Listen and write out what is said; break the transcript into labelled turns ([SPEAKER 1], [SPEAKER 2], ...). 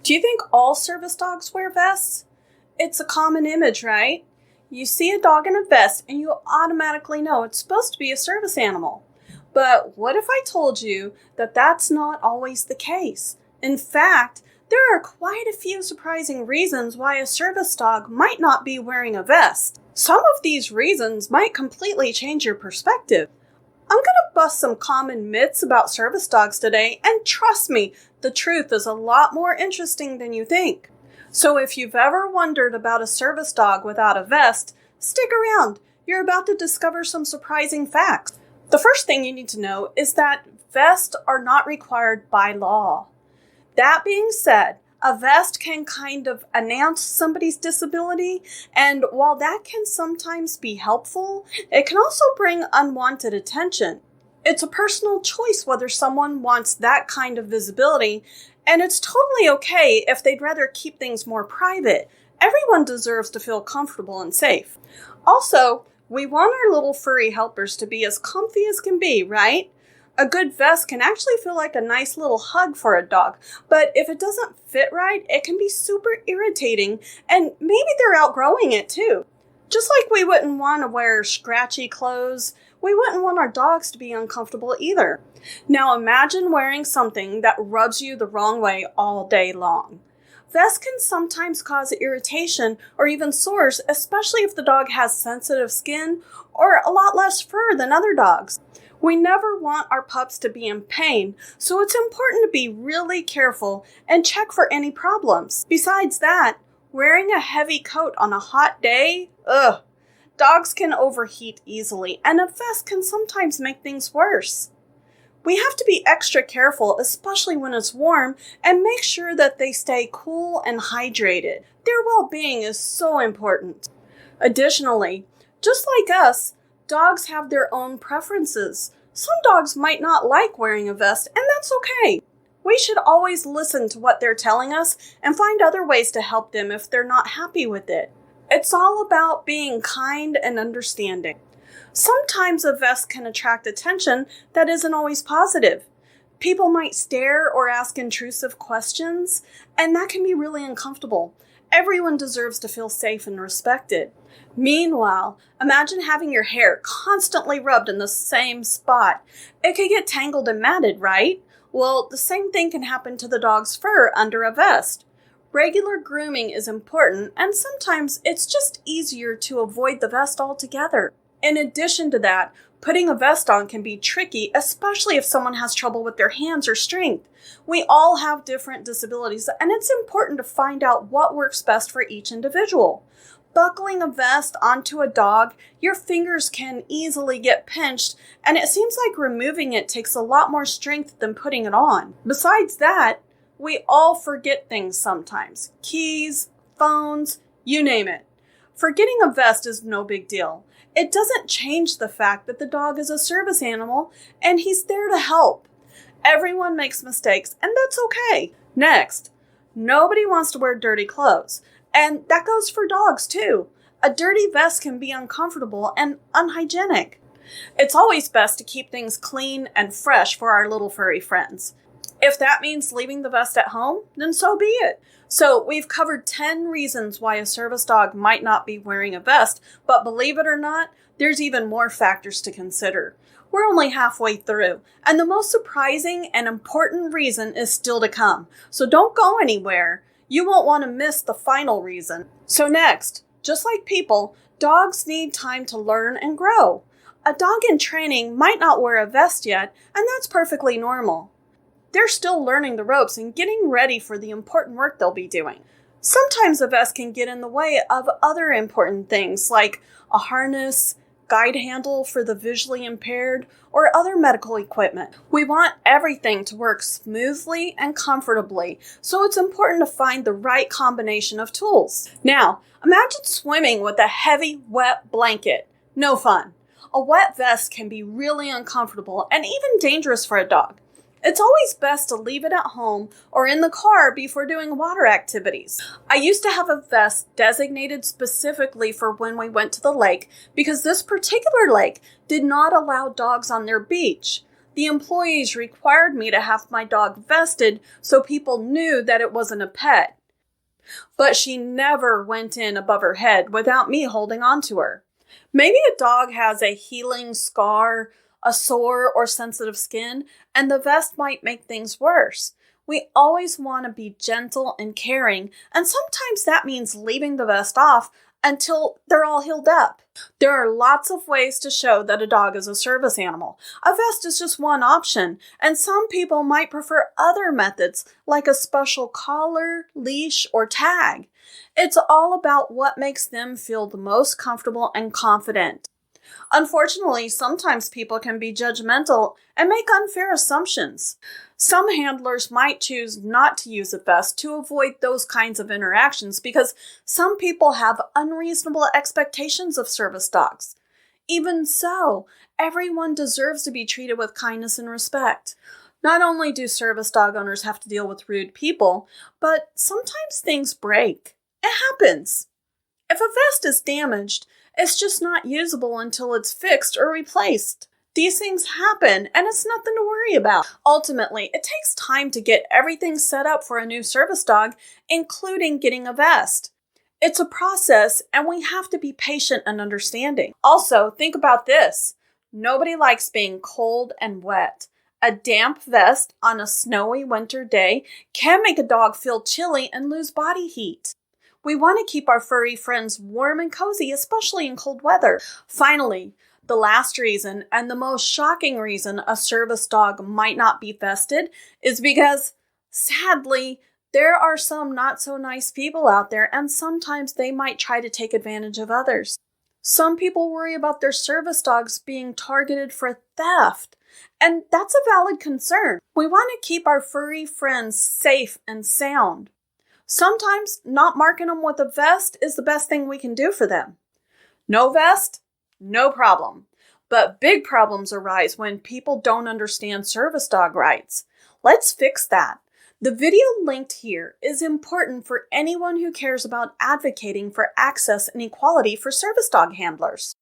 [SPEAKER 1] Do you think all service dogs wear vests? It's a common image, right? You see a dog in a vest and you automatically know it's supposed to be a service animal. But what if I told you that that's not always the case? In fact, there are quite a few surprising reasons why a service dog might not be wearing a vest. Some of these reasons might completely change your perspective. I'm going to bust some common myths about service dogs today, and trust me, the truth is a lot more interesting than you think. So if you've ever wondered about a service dog without a vest, stick around. You're about to discover some surprising facts. The first thing you need to know is that vests are not required by law. That being said, a vest can kind of announce somebody's disability, and while that can sometimes be helpful, it can also bring unwanted attention. It's a personal choice whether someone wants that kind of visibility, and it's totally okay if they'd rather keep things more private. Everyone deserves to feel comfortable and safe. Also, we want our little furry helpers to be as comfy as can be, right? A good vest can actually feel like a nice little hug for a dog, but if it doesn't fit right, it can be super irritating, and maybe they're outgrowing it too. Just like we wouldn't want to wear scratchy clothes, we wouldn't want our dogs to be uncomfortable either. Now imagine wearing something that rubs you the wrong way all day long. Vests can sometimes cause irritation or even sores, especially if the dog has sensitive skin or a lot less fur than other dogs. We never want our pups to be in pain, so it's important to be really careful and check for any problems. Besides that, wearing a heavy coat on a hot day, dogs can overheat easily, and a vest can sometimes make things worse. We have to be extra careful, especially when it's warm, and make sure that they stay cool and hydrated. Their well-being is so important. Additionally, just like us, dogs have their own preferences. Some dogs might not like wearing a vest, and that's okay. We should always listen to what they're telling us and find other ways to help them if they're not happy with it. It's all about being kind and understanding. Sometimes a vest can attract attention that isn't always positive. People might stare or ask intrusive questions, and that can be really uncomfortable. Everyone deserves to feel safe and respected. Meanwhile, imagine having your hair constantly rubbed in the same spot. It could get tangled and matted, right? Well, the same thing can happen to the dog's fur under a vest. Regular grooming is important, and sometimes it's just easier to avoid the vest altogether. In addition to that, putting a vest on can be tricky, especially if someone has trouble with their hands or strength. We all have different disabilities, and it's important to find out what works best for each individual. Buckling a vest onto a dog, your fingers can easily get pinched, and it seems like removing it takes a lot more strength than putting it on. Besides that, we all forget things sometimes. Keys, phones, you name it. Forgetting a vest is no big deal. It doesn't change the fact that the dog is a service animal and he's there to help. Everyone makes mistakes, and that's okay. Next, nobody wants to wear dirty clothes, and that goes for dogs too. A dirty vest can be uncomfortable and unhygienic. It's always best to keep things clean and fresh for our little furry friends. If that means leaving the vest at home, then so be it. So we've covered 10 reasons why a service dog might not be wearing a vest, but believe it or not, there's even more factors to consider. We're only halfway through, and the most surprising and important reason is still to come. So don't go anywhere. You won't want to miss the final reason. So next, just like people, dogs need time to learn and grow. A dog in training might not wear a vest yet, and that's perfectly normal. They're still learning the ropes and getting ready for the important work they'll be doing. Sometimes a vest can get in the way of other important things like a harness, guide handle for the visually impaired, or other medical equipment. We want everything to work smoothly and comfortably, so it's important to find the right combination of tools. Now, imagine swimming with a heavy, wet blanket. No fun. A wet vest can be really uncomfortable and even dangerous for a dog. It's always best to leave it at home or in the car before doing water activities. I used to have a vest designated specifically for when we went to the lake because this particular lake did not allow dogs on their beach. The employees required me to have my dog vested so people knew that it wasn't a pet. But she never went in above her head without me holding on to her. Maybe a dog has a healing scar, a sore, or sensitive skin, and the vest might make things worse. We always want to be gentle and caring, and sometimes that means leaving the vest off until they're all healed up. There are lots of ways to show that a dog is a service animal. A vest is just one option, and some people might prefer other methods like a special collar, leash, or tag. It's all about what makes them feel the most comfortable and confident. Unfortunately, sometimes people can be judgmental and make unfair assumptions. Some handlers might choose not to use a vest to avoid those kinds of interactions because some people have unreasonable expectations of service dogs. Even so, everyone deserves to be treated with kindness and respect. Not only do service dog owners have to deal with rude people, but sometimes things break. It happens. If a vest is damaged, it's just not usable until it's fixed or replaced. These things happen, and it's nothing to worry about. Ultimately, it takes time to get everything set up for a new service dog, including getting a vest. It's a process, and we have to be patient and understanding. Also, think about this. Nobody likes being cold and wet. A damp vest on a snowy winter day can make a dog feel chilly and lose body heat. We want to keep our furry friends warm and cozy, especially in cold weather. Finally, the last reason and the most shocking reason a service dog might not be vested is because, sadly, there are some not so nice people out there, and sometimes they might try to take advantage of others. Some people worry about their service dogs being targeted for theft, and that's a valid concern. We want to keep our furry friends safe and sound. Sometimes not marking them with a vest is the best thing we can do for them. No vest? No problem. But big problems arise when people don't understand service dog rights. Let's fix that. The video linked here is important for anyone who cares about advocating for access and equality for service dog handlers.